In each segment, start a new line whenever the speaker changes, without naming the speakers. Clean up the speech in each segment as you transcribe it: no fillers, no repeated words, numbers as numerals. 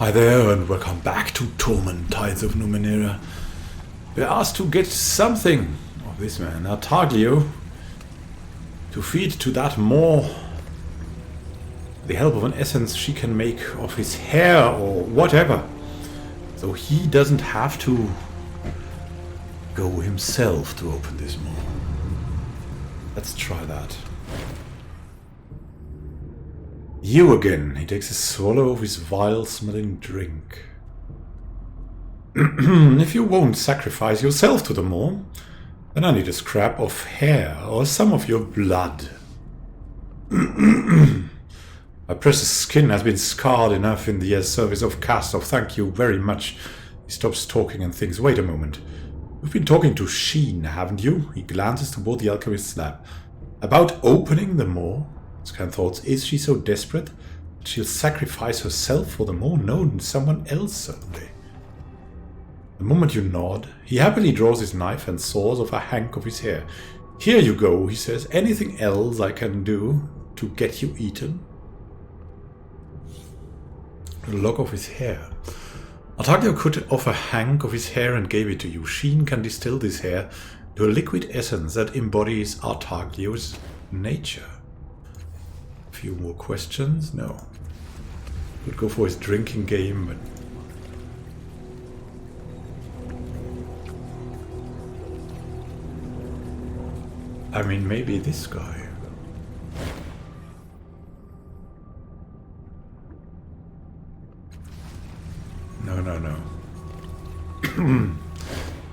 Hi there and welcome back to Torment, Tides of Numenera. We're asked to get something of this man, Artaglio, to feed to that Moor. With the help of an essence she can make of his hair or whatever. So he doesn't have to go himself to open this Moor. Let's try that. You again. He takes a swallow of his vile-smelling drink. If you won't sacrifice yourself to the Moor, then I need a scrap of hair or some of your blood. My precious skin has been scarred enough in the service of Castor. Thank you very much. He stops talking and thinks, wait a moment. You've been talking to Sheen, haven't you? He glances toward the alchemist's lab. About opening the Moor? Scan thoughts, is she so desperate that she'll sacrifice herself for the Moor? No, someone else certainly. The moment you nod, he happily draws his knife and saws off a hank of his hair. Here you go, he says. Anything else I can do to get you eaten? A lock of his hair. Artaglio cut off a hank of his hair and gave it to you. Sheen can distill this hair to a liquid essence that embodies Artaglio's nature. Few more questions? No. Could go for his drinking game, but I mean, maybe this guy. No.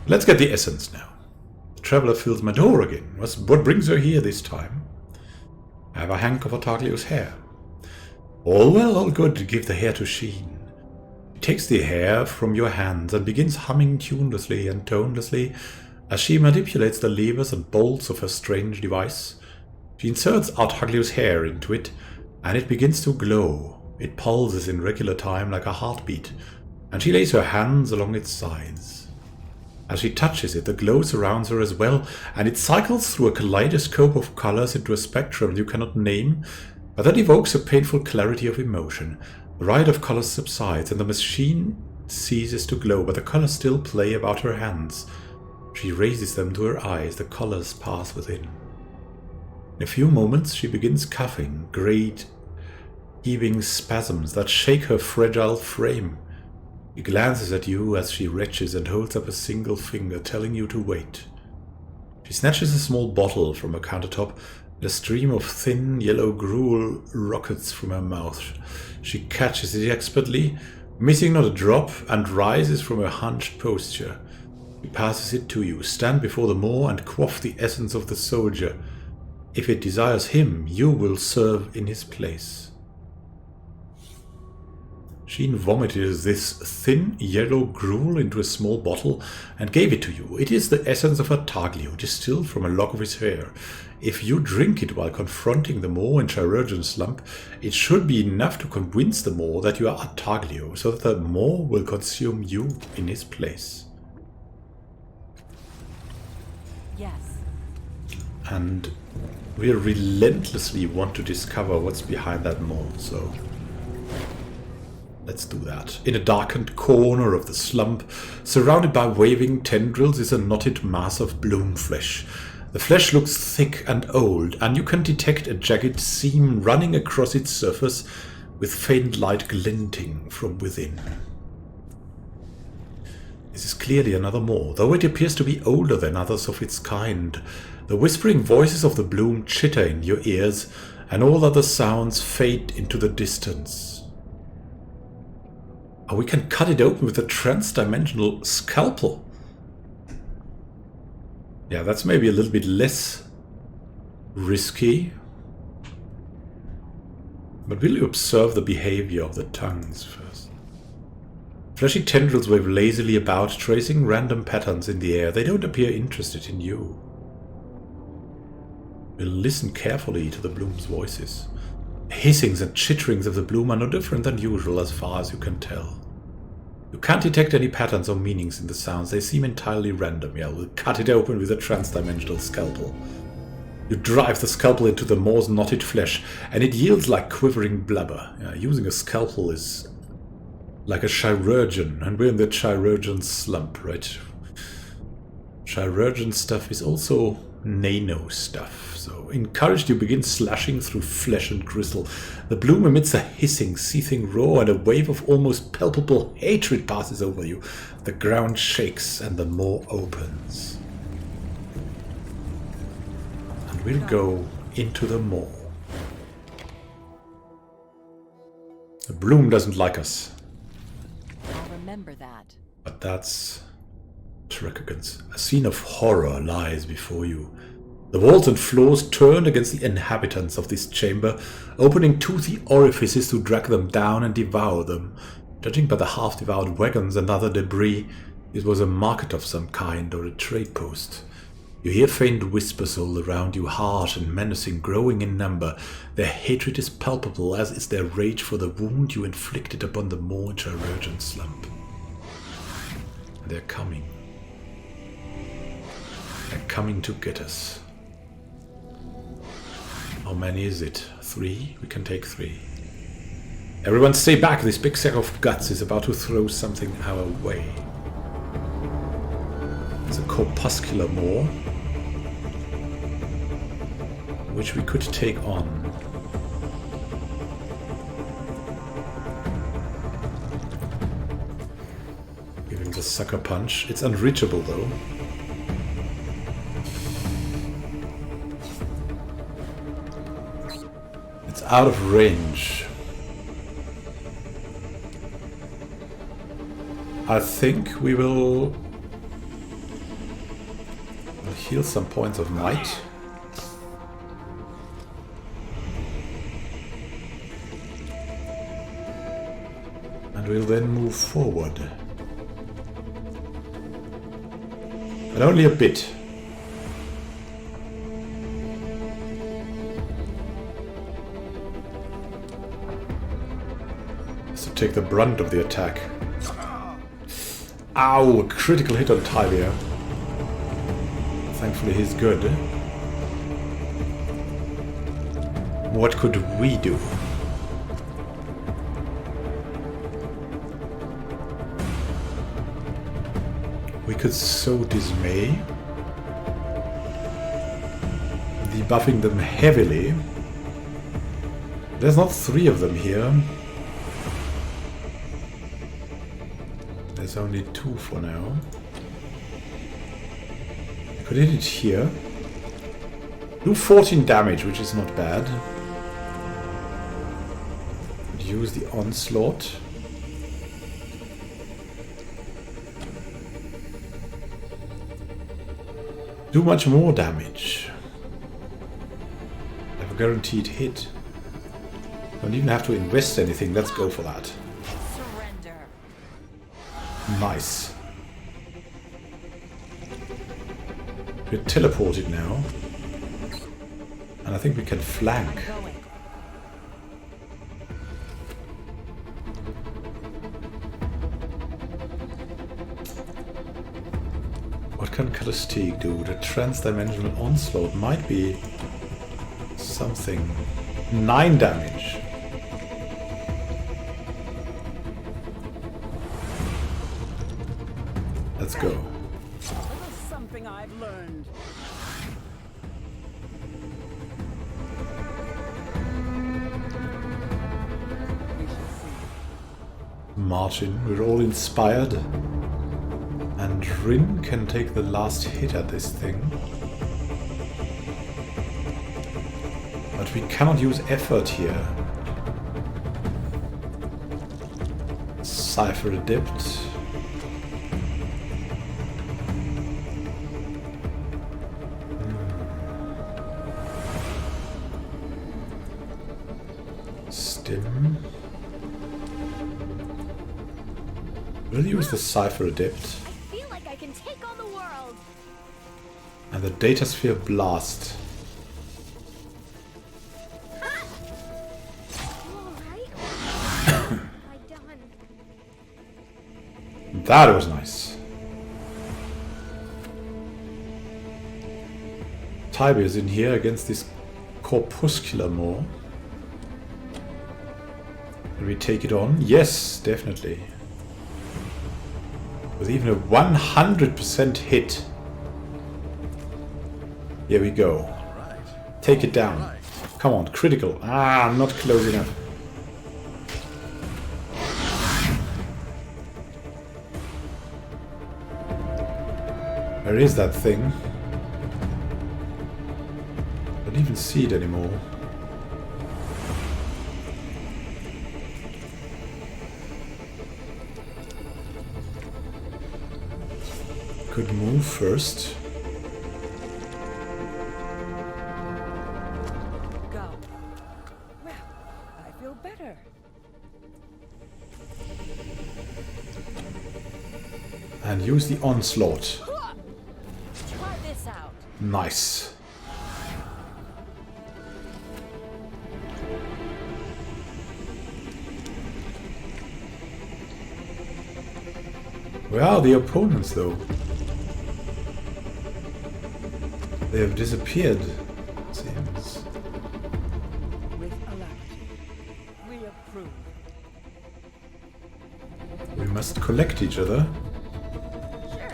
Let's get the essence now. The traveler fills my door again. What brings her here this time? I have a hank of Artaglio's hair. All well, all good. Give the hair to Sheen. She takes the hair from your hands and begins humming tunelessly and tonelessly as she manipulates the levers and bolts of her strange device. She inserts Artaglio's hair into it, and it begins to glow. It pulses in regular time like a heartbeat, and she lays her hands along its sides. As she touches it, the glow surrounds her as well, and it cycles through a kaleidoscope of colors into a spectrum you cannot name, but that evokes a painful clarity of emotion. The riot of colors subsides, and the machine ceases to glow, but the colors still play about her hands. She raises them to her eyes, the colors pass within. In a few moments she begins coughing, great heaving spasms that shake her fragile frame. She glances at you as she retches and holds up a single finger, telling you to wait. She snatches a small bottle from her countertop, and a stream of thin yellow gruel rockets from her mouth. She catches it expertly, missing not a drop, and rises from her hunched posture. She passes it to you. Stand before the Moor and quaff the essence of the soldier. If it desires him, you will serve in his place. Sheen vomited this thin yellow gruel into a small bottle and gave it to you. It is the essence of Artaglio, distilled from a lock of his hair. If you drink it while confronting the Moor in chirurgeon slump, it should be enough to convince the Moor that you are Artaglio, so that the Moor will consume you in his place.
Yes.
And we relentlessly want to discover what's behind that Moor, so let's do that. In a darkened corner of the slump, surrounded by waving tendrils, is a knotted mass of bloom flesh. The flesh looks thick and old, and you can detect a jagged seam running across its surface, with faint light glinting from within. This is clearly another Moor, though it appears to be older than others of its kind. The whispering voices of the bloom chitter in your ears, and all other sounds fade into the distance. Oh, we can cut it open with a trans-dimensional scalpel. Yeah, that's maybe a little bit less risky. But will you observe the behavior of the tongues first? Fleshy tendrils wave lazily about, tracing random patterns in the air. They don't appear interested in you. We'll listen carefully to the bloom's voices. The hissings and chitterings of the bloom are no different than usual as far as you can tell. You can't detect any patterns or meanings in the sounds. They seem entirely random. Yeah, we'll cut it open with a trans-dimensional scalpel. You drive the scalpel into the Moor's knotted flesh, and it yields like quivering blubber. Using a scalpel is Like a chirurgeon, and we're in the chirurgeon slump, right? Chirurgeon stuff is also nano stuff, so encouraged you begin slashing through flesh and crystal. The bloom emits a hissing, seething roar, and a wave of almost palpable hatred passes over you. The ground shakes and the maw opens. And we'll go into the maw. The bloom doesn't like us.
I'll remember that.
But that's Trekagans. A scene of horror lies before you. The walls and floors turn against the inhabitants of this chamber, opening toothy orifices to drag them down and devour them. Judging by the half-devoured wagons and other debris, it was a market of some kind or a trade post. You hear faint whispers all around you, harsh and menacing, growing in number. Their hatred is palpable, as is their rage for the wound you inflicted upon the maw in Chirurgeon slump. They're coming. They're coming to get us. How many is it? 3? We can take 3. Everyone stay back! This big sack of guts is about to throw something our way. It's a Corpuscular War, which we could take on. Giving the sucker punch. It's unreachable though. It's out of range. I think we will heal some points of might. And we'll then move forward. But only a bit. To take the brunt of the attack. Ow! A critical hit on Tibia. Thankfully he's good. What could we do? We could sow dismay. Debuffing them heavily. There's not 3 of them here. There's only 2 for now. Could hit it here. Do 14 damage, which is not bad. Could use the onslaught. Do much more damage. Have a guaranteed hit. Don't even have to invest anything. Let's go for that.
Surrender.
Nice. We're teleported now. And I think we can flank. What can Calistique do? The transdimensional onslaught might be something. 9 damage. Let's go.
Something I've learned.
Martin, we're all inspired. And Rin can take the last hit at this thing. But we cannot use effort here. Cypher Adept. Stim. We'll use the Cypher Adept.
I feel like I can take on the world.
And the Datasphere Blast. That was nice. Tibia is in here against this Corpuscular War. Can we take it on? Yes, definitely. With even a 100% hit. Here we go. Take it down. Come on, critical. Ah, not close enough. Where is that thing? I don't even see it anymore. Could move first.
Go. Well, I feel better.
And use the onslaught.
Try this out.
Nice. Where are the opponents though? They have disappeared, it seems.
With alacrity. We approve.
We must collect each other.
Sure. I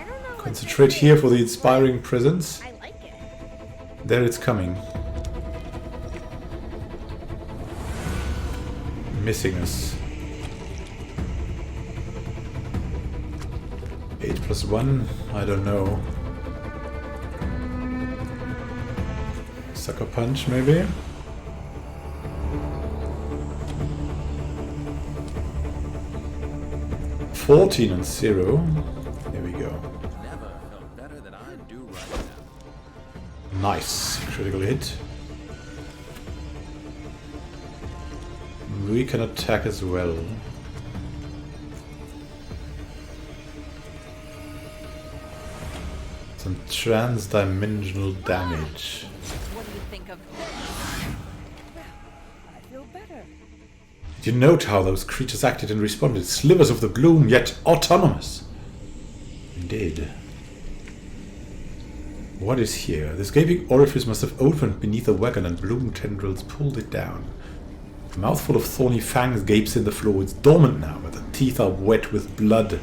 don't know. What
Concentrate
this
here
is,
for the
but
inspiring presence.
I like it.
There it's coming. Missing us. 8 plus 1? I don't know. Sucker punch, maybe? $14 and 0. There we go.
Never felt better than I do right now.
Nice. Critical hit. We can attack as well. Some trans-dimensional damage.
What do you think of this?
I feel better.
Did you note how those creatures acted and responded? Slivers of the gloom, yet autonomous. Indeed. What is here? This gaping orifice must have opened beneath a wagon and bloom tendrils pulled it down. A mouthful of thorny fangs gapes in the floor. It's dormant now, but the teeth are wet with blood.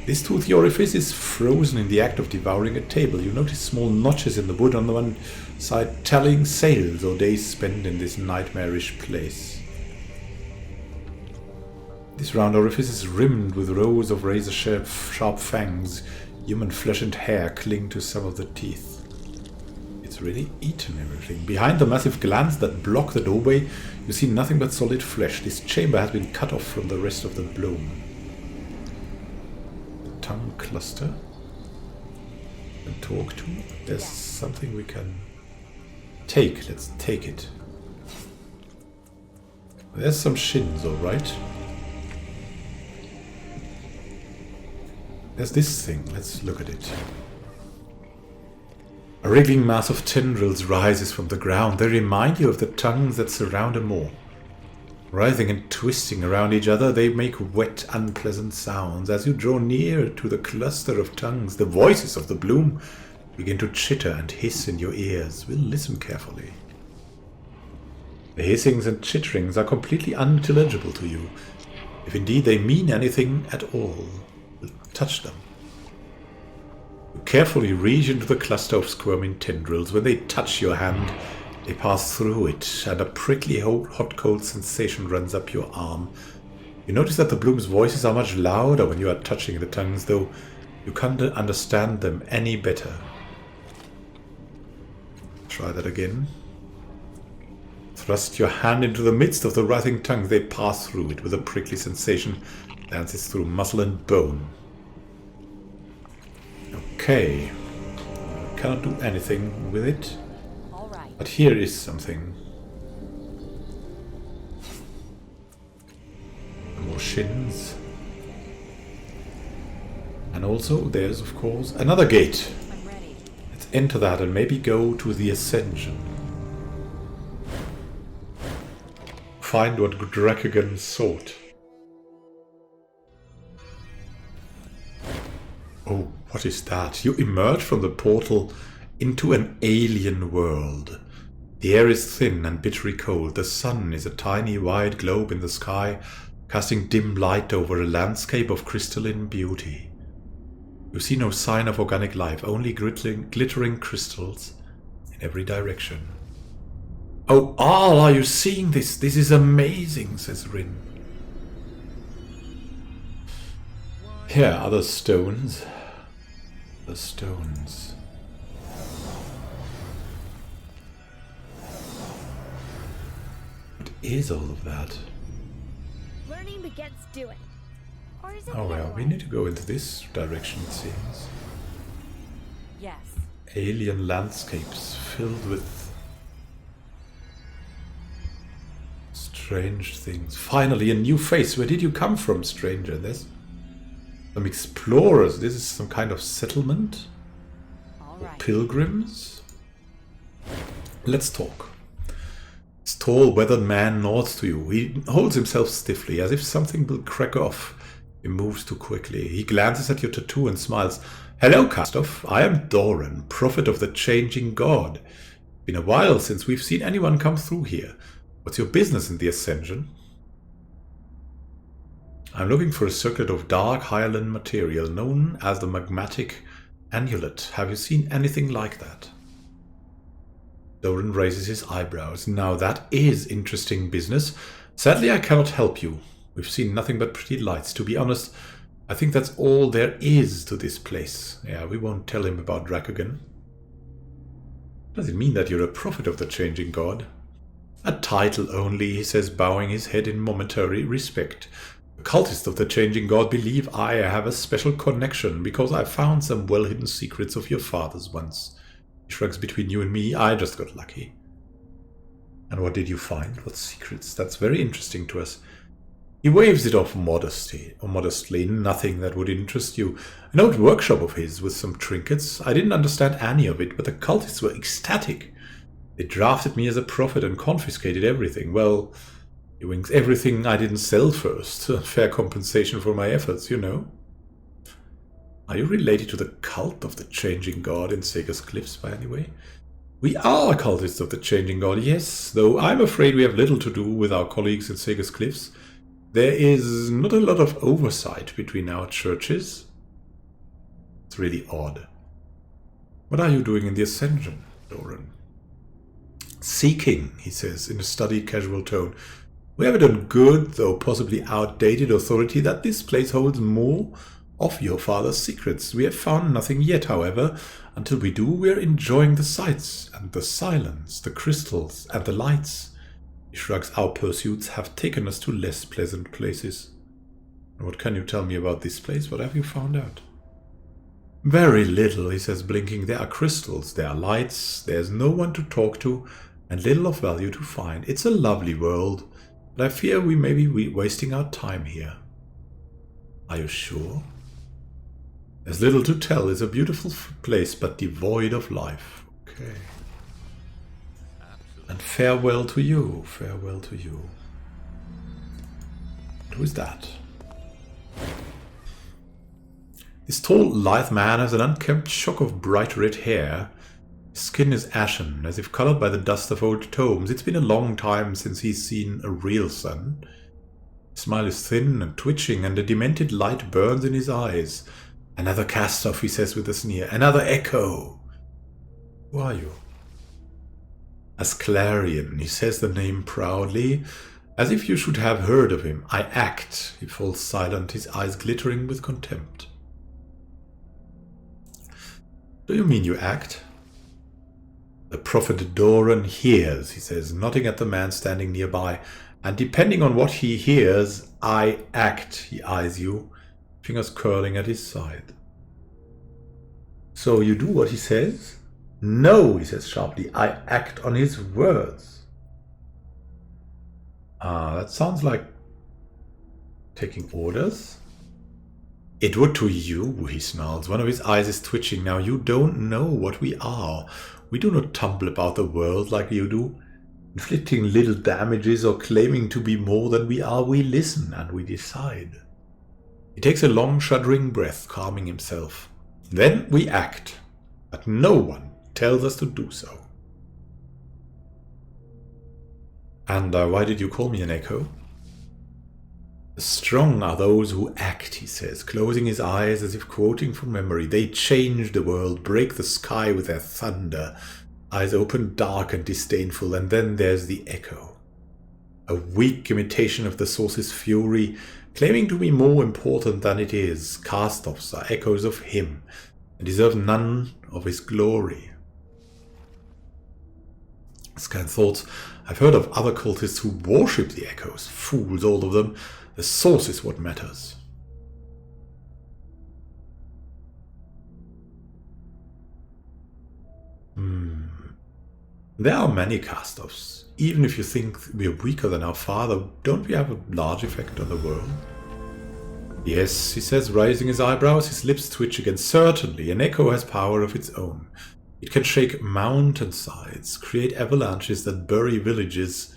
This toothy orifice is frozen in the act of devouring a table. You notice small notches in the wood on the one side, tallying sails or days spent in this nightmarish place. This round orifice is rimmed with rows of razor-sharp fangs. Human flesh and hair cling to some of the teeth. It's really eaten everything. Behind the massive glands that block the doorway, you see nothing but solid flesh. This chamber has been cut off from the rest of the bloom. Tongue cluster and talk to. There's something we can take. Let's take it. There's some shins, alright. There's this thing. Let's look at it. A wriggling mass of tendrils rises from the ground. They remind you of the tongues that surround a moor. Writhing and twisting around each other, they make wet, unpleasant sounds. As you draw near to the cluster of tongues, the voices of the bloom begin to chitter and hiss in your ears. We'll listen carefully. The hissings and chitterings are completely unintelligible to you, if indeed they mean anything at all. We'll touch them. You carefully reach into the cluster of squirming tendrils. When they touch your hand, they pass through it, and a prickly hot-cold sensation runs up your arm. You notice that the bloom's voices are much louder when you are touching the tongues, though you can't understand them any better. Try that again. Thrust your hand into the midst of the writhing tongues. They pass through it with a prickly sensation, dances through muscle and bone. Okay. I cannot do anything with it. But here is something. More shins. And also there's, of course, another gate.
I'm ready.
Let's enter that and maybe go to the Ascension. Find what Drakegan sought. Oh, what is that? You emerge from the portal into an alien world. The air is thin and bitterly cold. The sun is a tiny white globe in the sky, casting dim light over a landscape of crystalline beauty. You see no sign of organic life, only glittering crystals in every direction. "Oh, Arl, are you seeing this? This is amazing," says Rin. Here are the stones. The stones. What is all of that?
Learning begets doing. Or is it
Oh
the
well,
other
we
way?
need to go into this direction, it seems.
Yes.
Alien landscapes filled with strange things. Finally, a new face. Where did you come from, stranger? There's some explorers. This is some kind of settlement?
All
Or
right.
pilgrims? Let's talk. This tall, weathered man nods to you. He holds himself stiffly, as if something will crack off. He moves too quickly. He glances at your tattoo and smiles. "Hello, Kastov. I am Doran, prophet of the changing god. Been a while since we've seen anyone come through here. What's your business in the Ascension?" "I'm looking for a circlet of dark hyaline material known as the magmatic amulet. Have you seen anything like that?" Doran raises his eyebrows. "Now that is interesting business. Sadly, I cannot help you. We've seen nothing but pretty lights. To be honest, I think that's all there is to this place. Yeah, we won't tell him about Dracogan." "Does it mean that you're a prophet of the changing god?" "A title only," he says, bowing his head in momentary respect. "The cultists of the changing god believe I have a special connection because I found some well-hidden secrets of your father's once." He shrugs. "Between you and me, I just got lucky." "And what did you find? What secrets? That's very interesting to us." He waves it off modestly. "Nothing that would interest you. An old workshop of his with some trinkets. I didn't understand any of it, but the cultists were ecstatic. They drafted me as a prophet and confiscated everything. Well, he winks, everything I didn't sell first. Fair compensation for my efforts, you know." "Are you related to the cult of the changing god in Sega's Cliffs by any way?" "We are cultists of the changing god, yes, though I'm afraid we have little to do with our colleagues in Sega's Cliffs. There is not a lot of oversight between our churches." It's really odd. "What are you doing in the Ascension, Doran?" "Seeking," he says in a studied casual tone. "We have it on good, though possibly outdated authority that this place holds more of your father's secrets. We have found nothing yet, however. Until we do, we are enjoying the sights and the silence, the crystals and the lights." He shrugs. "Our pursuits have taken us to less pleasant places." "And what can you tell me about this place? What have you found out?" "Very little," he says, blinking. "There are crystals, there are lights, there's no one to talk to, and little of value to find. It's a lovely world, but I fear we may be wasting our time here." "Are you sure?" "There's little to tell. It's a beautiful place, but devoid of life." Okay. "And farewell to you, farewell to you." Who is that? This tall, lithe man has an unkempt shock of bright red hair. His skin is ashen, as if colored by the dust of old tomes. It's been a long time since he's seen a real sun. His smile is thin and twitching, and a demented light burns in his eyes. "Another cast-off," he says with a sneer. "Another echo." "Who are you?" "Asclarian," he says the name proudly, as if you should have heard of him. "I act." He falls silent, his eyes glittering with contempt. "Do you mean you act?" "The prophet Doran hears," he says, nodding at the man standing nearby. "And depending on what he hears, I act." He eyes you, fingers curling at his side. "So you do what he says?" "No," he says sharply. "I act on his words." That sounds like taking orders. "It would to you," he snarls. One of his eyes is twitching. "Now you don't know what we are. We do not tumble about the world like you do, inflicting little damages or claiming to be more than we are. We listen and we decide." He takes a long, shuddering breath, calming himself. "Then we act, but no one tells us to do so." And why did you call me an echo? Strong are those who act, he says, closing his eyes as if quoting from memory. They change the world, break the sky with their thunder. Eyes open, dark and disdainful, and then there's the echo. A weak imitation of the source's fury, claiming to be more important than it is. Cast-offs are echoes of him, and deserve none of his glory. Scan thoughts. I've heard of other cultists who worship the echoes. Fools, all of them. The source is what matters. There are many cast-offs. Even if you think we are weaker than our father, don't we have a large effect on the world? Yes, he says, raising his eyebrows, his lips twitch again. Certainly, an echo has power of its own. It can shake mountainsides, create avalanches that bury villages.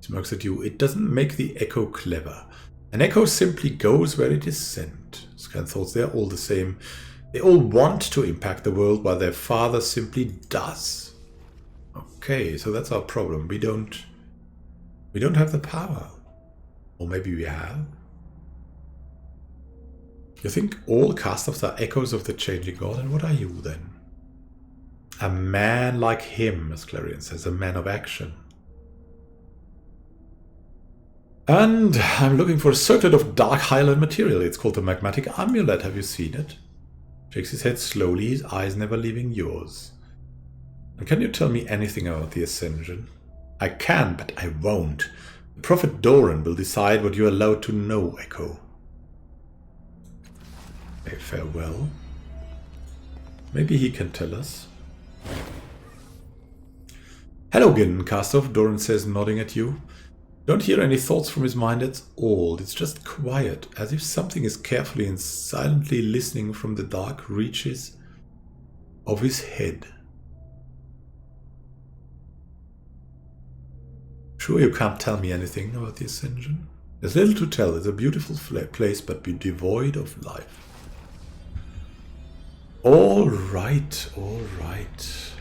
He smirks at you. It doesn't make the echo clever. An echo simply goes where it is sent. Scan thoughts, they're all the same. They all want to impact the world, while their father simply does. Okay, so that's our problem. We don't have the power. Or maybe we have. You think all cast-offs are echoes of the changing god, and what are you then? A man like him, as Clarion says, a man of action. And I'm looking for a circlet of dark highland material. It's called the magmatic amulet. Have you seen it? Shakes his head slowly, his eyes never leaving yours. And can you tell me anything about the Ascension? I can, but I won't. The Prophet Doran will decide what you're allowed to know, Echo. Okay, farewell. Maybe he can tell us. Hello again, Cast-off, Doran says, nodding at you. Don't hear any thoughts from his mind at all. It's just quiet, as if something is carefully and silently listening from the dark reaches of his head. Sure you can't tell me anything about the Ascension? There's little to tell. It's a beautiful place, but be devoid of life. All right, all right.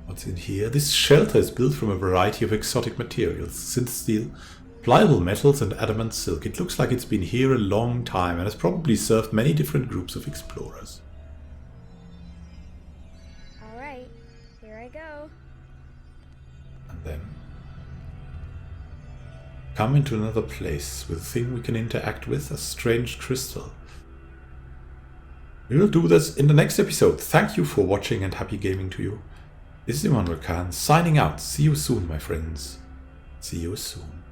What's in here? This shelter is built from a variety of exotic materials. Synth steel, pliable metals and adamant silk. It looks like it's been here a long time and has probably served many different groups of explorers.
Alright, here I go.
And then come into another place with a thing we can interact with, a strange crystal. We will do this in the next episode. Thank you for watching and happy gaming to you. This is Immanuel signing out. See you soon, my friends. See you soon.